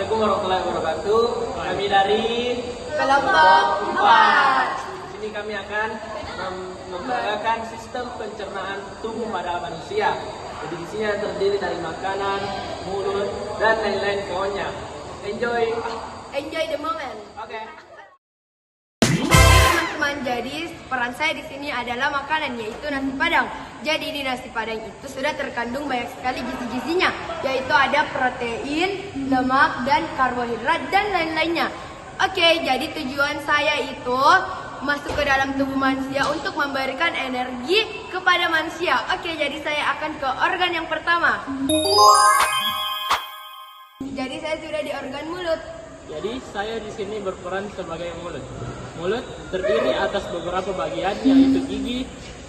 Assalamualaikum warahmatullahi wabarakatuh. Kami dari Kelompok 4. Di sini kami akan membanggakan sistem pencernaan tubuh pada manusia. Jadi di sini terdiri dari makanan, mulut, dan lain-lain kawannya. Enjoy the moment. Oke. Teman-teman, jadi peran saya di sini adalah makanan, yaitu nasi padang. Jadi di nasi padang itu sudah terkandung banyak sekali gizi-gizinya, yaitu ada protein, lemak, dan karbohidrat, dan lain-lainnya. Oke, jadi tujuan saya itu masuk ke dalam tubuh manusia untuk memberikan energi kepada manusia. Oke, jadi saya akan ke organ yang pertama. Jadi saya sudah di organ mulut. Jadi saya di sini berperan sebagai mulut. Mulut terdiri atas beberapa bagian, yaitu gigi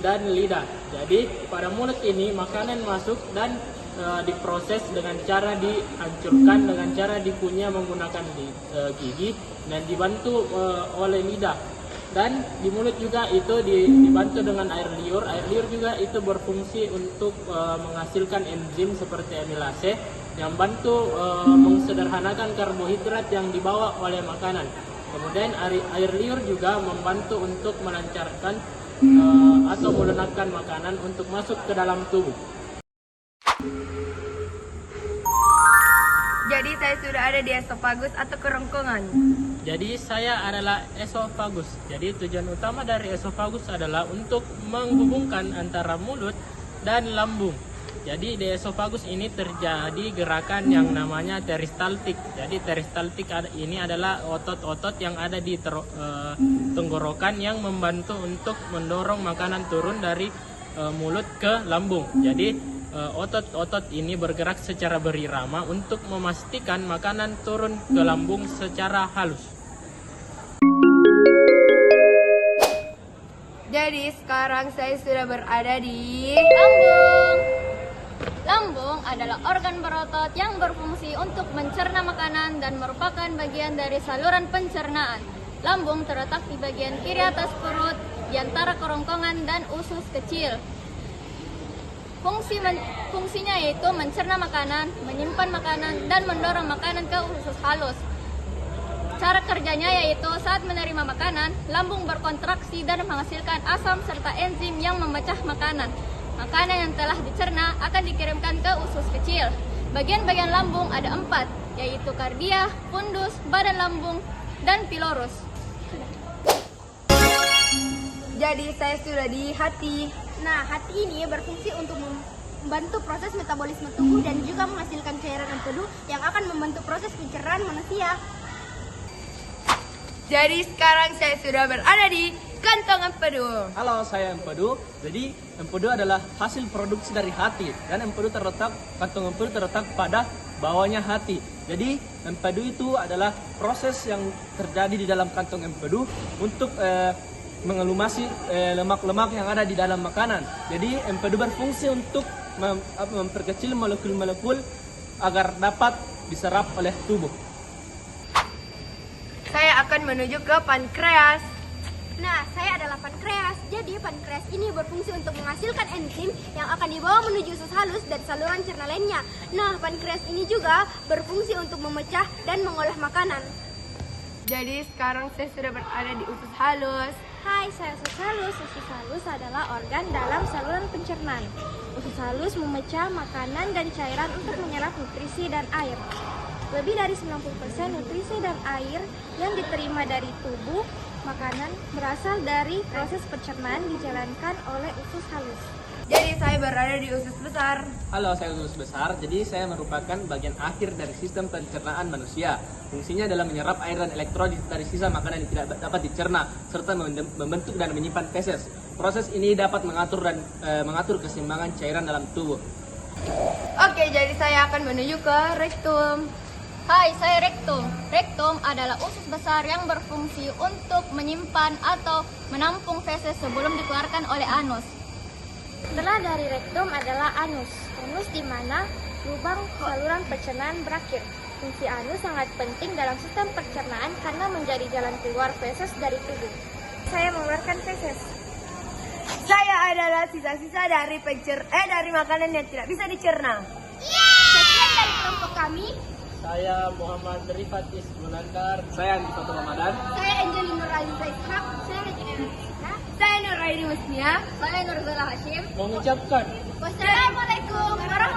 dan lidah. Jadi pada mulut ini makanan masuk dan diproses dengan cara dihancurkan dengan cara dikunyah menggunakan gigi dan dibantu oleh lidah. Dan di mulut juga itu dibantu dengan air liur. Air liur juga itu berfungsi untuk menghasilkan enzim seperti amilase yang bantu mengsederhanakan karbohidrat yang dibawa oleh makanan. Kemudian air liur juga membantu untuk melancarkan atau melunakkan makanan untuk masuk ke dalam tubuh. Jadi saya sudah ada di esofagus atau kerongkongan. Jadi saya adalah esofagus. Jadi tujuan utama dari esofagus adalah untuk menghubungkan antara mulut dan lambung. Jadi di esofagus ini terjadi gerakan yang namanya peristaltik. Jadi peristaltik ini adalah otot-otot yang ada di tenggorokan yang membantu untuk mendorong makanan turun dari mulut ke lambung. Jadi otot-otot ini bergerak secara berirama untuk memastikan makanan turun ke lambung secara halus. Jadi sekarang saya sudah berada di Lambung. Lambung adalah organ berotot yang berfungsi untuk mencerna makanan dan merupakan bagian dari saluran pencernaan. Lambung terletak di bagian kiri atas perut, di antara kerongkongan dan usus kecil. Fungsinya yaitu mencerna makanan, menyimpan makanan, dan mendorong makanan ke usus halus. Cara kerjanya yaitu saat menerima makanan, lambung berkontraksi dan menghasilkan asam serta enzim yang memecah makanan. Makanan yang telah dicerna akan dikirimkan ke usus kecil. Bagian-bagian lambung ada 4, yaitu kardia, fundus, badan lambung, dan pilorus. Jadi saya sudah di hati. Nah, hati ini berfungsi untuk membantu proses metabolisme tubuh dan juga menghasilkan cairan empedu yang akan membantu proses pencernaan manusia. Jadi sekarang saya sudah berada di kantong empedu. Halo, saya empedu. Jadi empedu adalah hasil produksi dari hati dan kantong empedu terletak pada bawahnya hati. Jadi empedu itu adalah proses yang terjadi di dalam kantong empedu untuk mengelumasi lemak-lemak yang ada di dalam makanan. Jadi empedu berfungsi untuk memperkecil molekul-molekul agar dapat diserap oleh tubuh. Saya akan menuju ke pankreas. Nah, saya adalah pankreas. Jadi pankreas ini berfungsi untuk menghasilkan enzim yang akan dibawa menuju usus halus dan saluran cerna lainnya. Nah, pankreas ini juga berfungsi untuk memecah dan mengolah makanan. Jadi sekarang saya sudah berada di usus halus. Hai, saya usus halus. Usus halus adalah organ dalam saluran pencernaan. Usus halus memecah makanan dan cairan untuk menyerap nutrisi dan air. Lebih dari 90% nutrisi dan air yang diterima dari tubuh makanan berasal dari proses pencernaan dijalankan oleh usus halus. Jadi saya berada di usus besar. Halo, saya usus besar. Jadi saya merupakan bagian akhir dari sistem pencernaan manusia. Fungsinya adalah menyerap air dan elektrolit dari sisa makanan yang tidak dapat dicerna serta membentuk dan menyimpan feses. Proses ini dapat mengatur keseimbangan cairan dalam tubuh. Oke, jadi saya akan menuju ke rektum. Hai, saya rektum. Rektum adalah usus besar yang berfungsi untuk menyimpan atau menampung feses sebelum dikeluarkan oleh anus. Setelah dari rektum adalah anus. Anus di mana lubang saluran pencernaan berakhir. Fungsi anus sangat penting dalam sistem pencernaan karena menjadi jalan keluar feses dari tubuh. Saya mengeluarkan feses. Saya adalah sisa-sisa dari makanan yang tidak bisa dicerna. Sekian dari kelompok kami. Saya Muhammad Rifat Ismunandar. Saya Andi Fatul Ramadan. Saya Angelina Nuraliza Ishak. Saya Regina Nuraliza. Saya Nuraini Musnia. Saya Nurzala Hashim. Mengucapkan Wassalamualaikum warahmatullahi